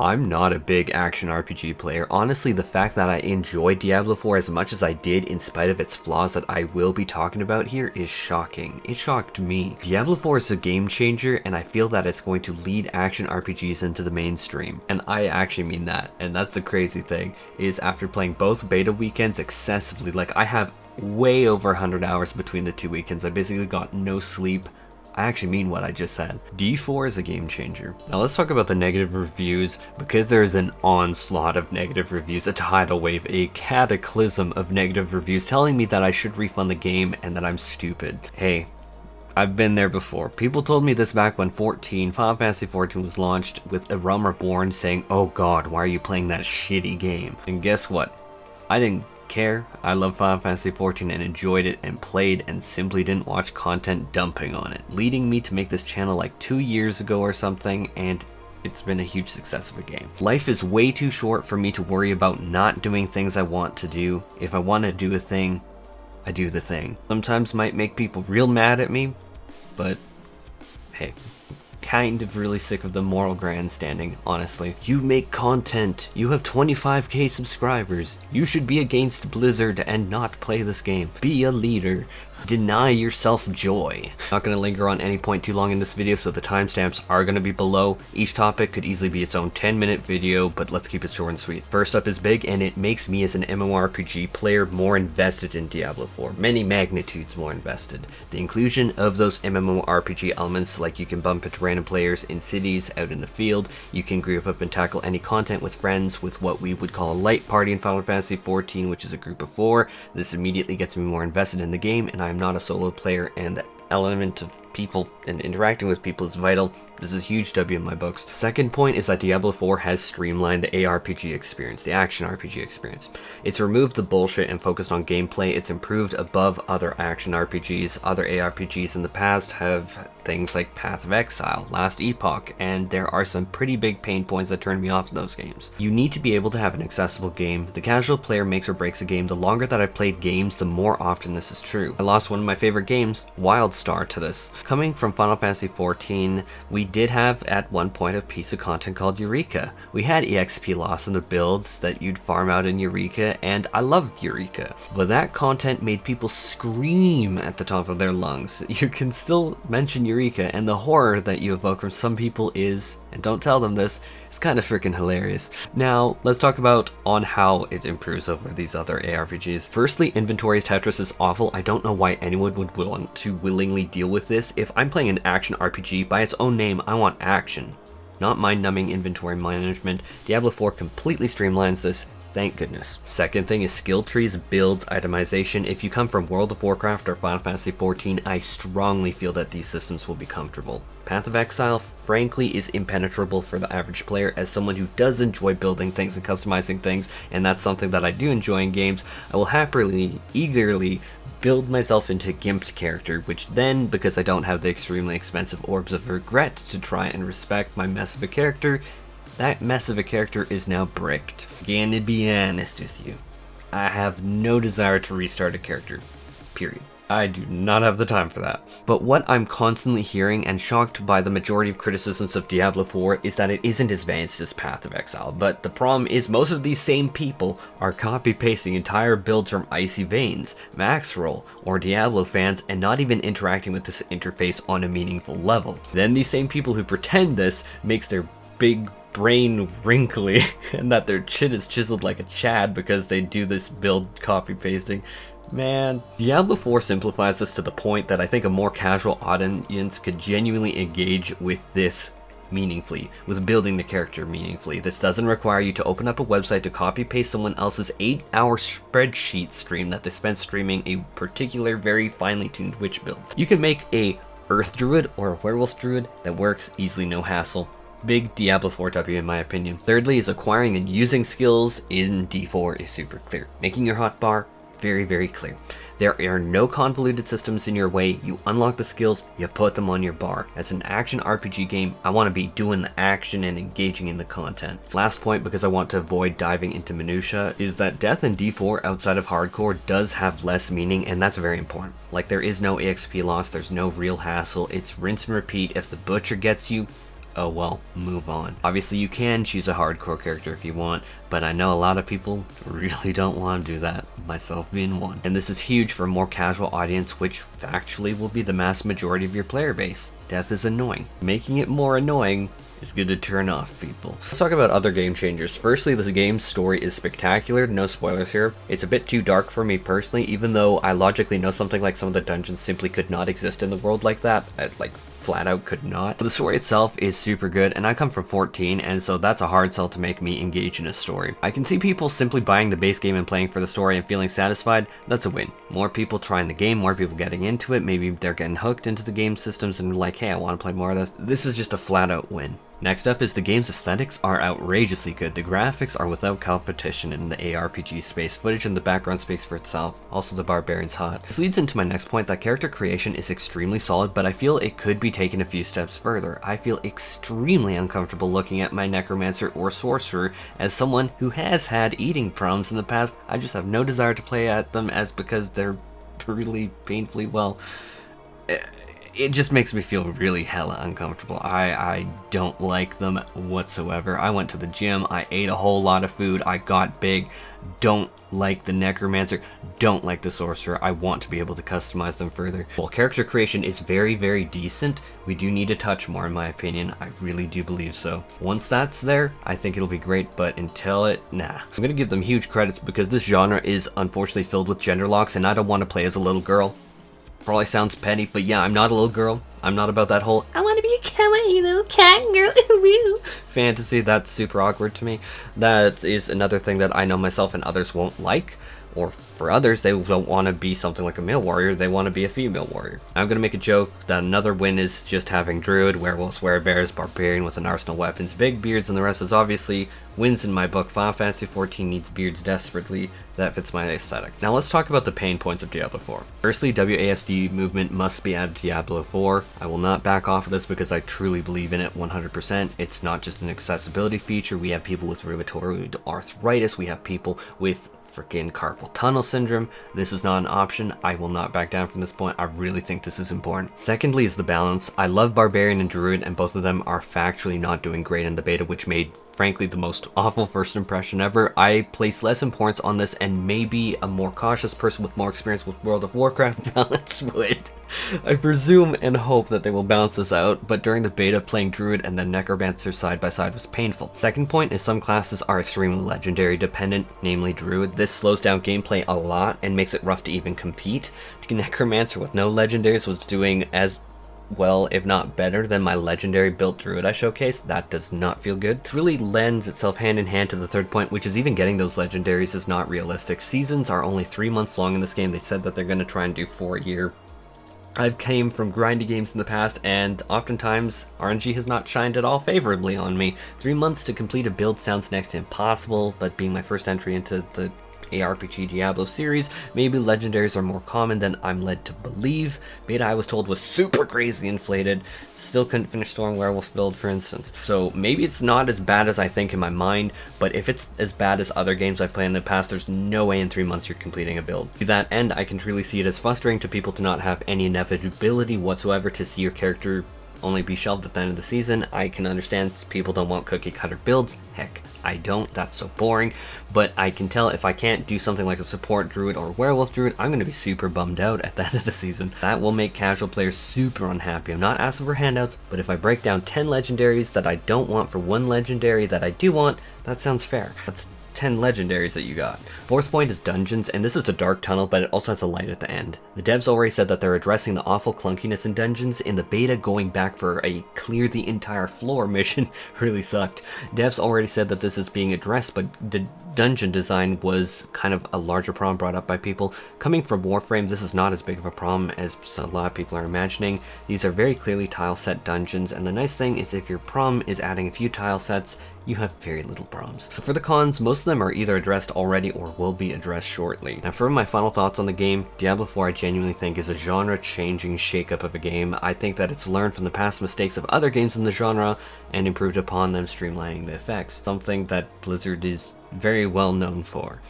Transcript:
I'm not a big action RPG player. Honestly, the fact that I enjoyed Diablo 4 as much as I did in spite of its flaws that I will be talking about here is shocking. It shocked me. Diablo 4 is a game changer, and I feel that it's going to lead action RPGs into the mainstream. And I actually mean that. And that's the crazy thing, is after playing both beta weekends excessively, like I have way over 100 hours between the 2 weekends. I basically got no sleep. I actually mean what I just said. D4 is a game changer. Now let's talk about the negative reviews, because there is an onslaught of negative reviews, a tidal wave, a cataclysm of negative reviews telling me that I should refund the game and that I'm stupid. Hey, I've been there before. People told me this back when Final Fantasy XIV was launched, with A Realm Reborn saying, "Oh god, why are you playing that shitty game?" And guess what? I didn't care. I love Final Fantasy XIV and enjoyed it and played and simply didn't watch content dumping on it, leading me to make this channel like 2 years ago or something, and it's been a huge success of a game. Life is way too short for me to worry about not doing things I want to do. If I want to do a thing, I do the thing. Sometimes might make people real mad at me, but hey, kind of really sick of the moral grandstanding, honestly. You make content, you have 25k subscribers, you should be against Blizzard and not play this game. Be a leader. Deny yourself joy. Not going to linger on any point too long in this video, so the timestamps are going to be below. Each topic could easily be its own 10-minute video, but let's keep it short and sweet. First up is big, and it makes me as an MMORPG player more invested in Diablo 4. Many magnitudes more invested. The inclusion of those MMORPG elements, like you can bump into random players in cities, out in the field, you can group up and tackle any content with friends with what we would call a light party in Final Fantasy XIV, which is a group of 4. This immediately gets me more invested in the game, and I'm not a solo player, and that element of people and interacting with people is vital. This is a huge W in my books. Second point is that Diablo 4 has streamlined the ARPG experience, the action RPG experience. It's removed the bullshit and focused on gameplay. It's improved above other action RPGs. Other ARPGs in the past have things like Path of Exile, Last Epoch, and there are some pretty big pain points that turn me off in those games. You need to be able to have an accessible game. The casual player makes or breaks a game. The longer that I've played games, the more often this is true. I lost one of my favorite games, WildStar, to this. Coming from Final Fantasy XIV, we did have at one point a piece of content called Eureka. We had EXP loss in the builds that you'd farm out in Eureka, and I loved Eureka. But that content made people scream at the top of their lungs. You can still mention Eureka, and the horror that you evoke from some people is, and don't tell them this, it's kind of freaking hilarious. Now, let's talk about on how it improves over these other ARPGs. Firstly, inventory TETRIS is awful. I don't know why anyone would want to willingly deal with this. If I'm playing an action RPG, by its own name, I want action, not mind-numbing inventory management. Diablo 4 completely streamlines this. Thank goodness. Second thing is skill trees, builds, itemization. If you come from World of Warcraft or Final Fantasy XIV, I strongly feel that these systems will be comfortable. Path of Exile, frankly, is impenetrable for the average player. As someone who does enjoy building things and customizing things, and that's something that I do enjoy in games, I will happily, eagerly build myself into Gimped character, which then, because I don't have the extremely expensive Orbs of Regret to try and respect my mess of a character, that mess of a character is now bricked. Gonna be honest with you, I have no desire to restart a character, period. I do not have the time for that. But what I'm constantly hearing and shocked by the majority of criticisms of Diablo 4 is that it isn't as advanced as Path of Exile. But the problem is most of these same people are copy-pasting entire builds from IcyVeins, Maxroll, or Diablo fans and not even interacting with this interface on a meaningful level. Then these same people who pretend this makes their big brain wrinkly and that their chin is chiseled like a Chad because they do this build copy pasting. Man, Diablo 4 simplifies this to the point that I think a more casual audience could genuinely engage with this meaningfully, with building the character meaningfully. This doesn't require you to open up a website to copy paste someone else's 8-hour spreadsheet stream that they spent streaming a particular very finely tuned witch build. You can make a Earth Druid or a Werewolf Druid that works easily, no hassle. Big Diablo 4 W in my opinion. Thirdly is acquiring and using skills in D4 is super clear. Making your hotbar very, very clear. There are no convoluted systems in your way. You unlock the skills, you put them on your bar. As an action RPG game, I want to be doing the action and engaging in the content. Last point, because I want to avoid diving into minutia, is that death in D4 outside of hardcore does have less meaning, and that's very important. Like, there is no EXP loss, there's no real hassle, it's rinse and repeat. If the butcher gets you, oh well, move on. Obviously you can choose a hardcore character if you want, but I know a lot of people really don't want to do that, myself being one. And this is huge for a more casual audience, which actually will be the mass majority of your player base. Death is annoying. Making it more annoying is good to turn off people. Let's talk about other game changers. Firstly, this game's story is spectacular. No spoilers here. It's a bit too dark for me personally, even though I logically know something like some of the dungeons simply could not exist in the world like that. Like flat out could not. But the story itself is super good, and I come from 14, and so that's a hard sell to make me engage in a story. I can see people simply buying the base game and playing for the story and feeling satisfied. That's a win. More people trying the game, more people getting into it, maybe they're getting hooked into the game systems and like, hey, I want to play more of this. This is just a flat out win. Next up is the game's aesthetics are outrageously good. The graphics are without competition in the ARPG space. Footage in the background speaks for itself. Also, the barbarian's hot. This leads into my next point, that character creation is extremely solid, but I feel it could be taken a few steps further. I feel extremely uncomfortable looking at my necromancer or sorcerer as someone who has had eating problems in the past. I just have no desire to play at them as because they're really painfully well. It just makes me feel really hella uncomfortable. I don't like them whatsoever. I went to the gym, I ate a whole lot of food, I got big. Don't like the necromancer, don't like the sorcerer. I want to be able to customize them further. While character creation is very, very decent, we do need to touch more in my opinion. I really do believe so. Once that's there, I think it'll be great, but until it, nah. I'm gonna give them huge credits because this genre is unfortunately filled with gender locks, and I don't want to play as a little girl. Probably sounds petty, but yeah, I'm not a little girl. I'm not about that whole, I want to be a kawaii little cat girl, woo, fantasy. That's super awkward to me. That is another thing that I know myself and others won't like. Or for others, they don't want to be something like a male warrior, they want to be a female warrior. I'm going to make a joke that another win is just having druid, werewolves, werebears, barbarian with an arsenal of weapons, big beards, and the rest is obviously wins in my book. Final Fantasy XIV needs beards desperately. That fits my aesthetic. Now let's talk about the pain points of Diablo IV. Firstly, WASD movement must be added to Diablo IV. I will not back off of this because I truly believe in it 100%. It's not just an accessibility feature. We have people with rheumatoid arthritis. We have people with freaking carpal tunnel syndrome. This is not an option. I will not back down from this point. I really think this is important. Secondly is the balance. I love Barbarian and Druid, and both of them are factually not doing great in the beta, which made frankly the most awful first impression ever. I place less importance on this, and maybe a more cautious person with more experience with World of Warcraft balance would. I presume and hope that they will balance this out, but during the beta, playing Druid and then Necromancer side by side was painful. Second point is some classes are extremely legendary dependent, namely Druid. This slows down gameplay a lot and makes it rough to even compete. Necromancer with no legendaries was doing as well, if not better, than my legendary built Druid I showcased. That does not feel good. It really lends itself hand in hand to the third point, which is even getting those legendaries is not realistic. Seasons are only 3 months long in this game. They said that they're going to try and do 4 a year. I've came from grindy games in the past, and oftentimes RNG has not shined at all favorably on me. 3 months to complete a build sounds next to impossible, but being my first entry into the ARPG Diablo series, maybe legendaries are more common than I'm led to believe. Beta, I was told, was super crazy inflated. Still couldn't finish Storm Werewolf build, for instance. So maybe it's not as bad as I think in my mind, but if it's as bad as other games I've played in the past, there's no way in 3 months you're completing a build. To that end, I can truly see it as frustrating to people to not have any inevitability whatsoever to see your character only be shelved at the end of the season. I can understand people don't want cookie cutter builds. Heck, I don't. That's so boring. But I can tell if I can't do something like a support druid or werewolf druid, I'm going to be super bummed out at the end of the season. That will make casual players super unhappy. I'm not asking for handouts, but if I break down 10 legendaries that I don't want for 1 legendary that I do want, that sounds fair. That's 10 legendaries that you got. Fourth point is dungeons, and this is a dark tunnel, but it also has a light at the end. The devs already said that they're addressing the awful clunkiness in dungeons. In the beta, going back for a clear the entire floor mission really sucked. Devs already said that this is being addressed, but the dungeon design was kind of a larger problem brought up by people. Coming from Warframe, this is not as big of a problem as a lot of people are imagining. These are very clearly tile set dungeons, and the nice thing is if your problem is adding a few tile sets, you have very little problems. For the cons, most of them are either addressed already or will be addressed shortly. Now for my final thoughts on the game, Diablo IV I genuinely think is a genre-changing shakeup of a game. I think that it's learned from the past mistakes of other games in the genre and improved upon them, streamlining the effects, something that Blizzard is very well known for.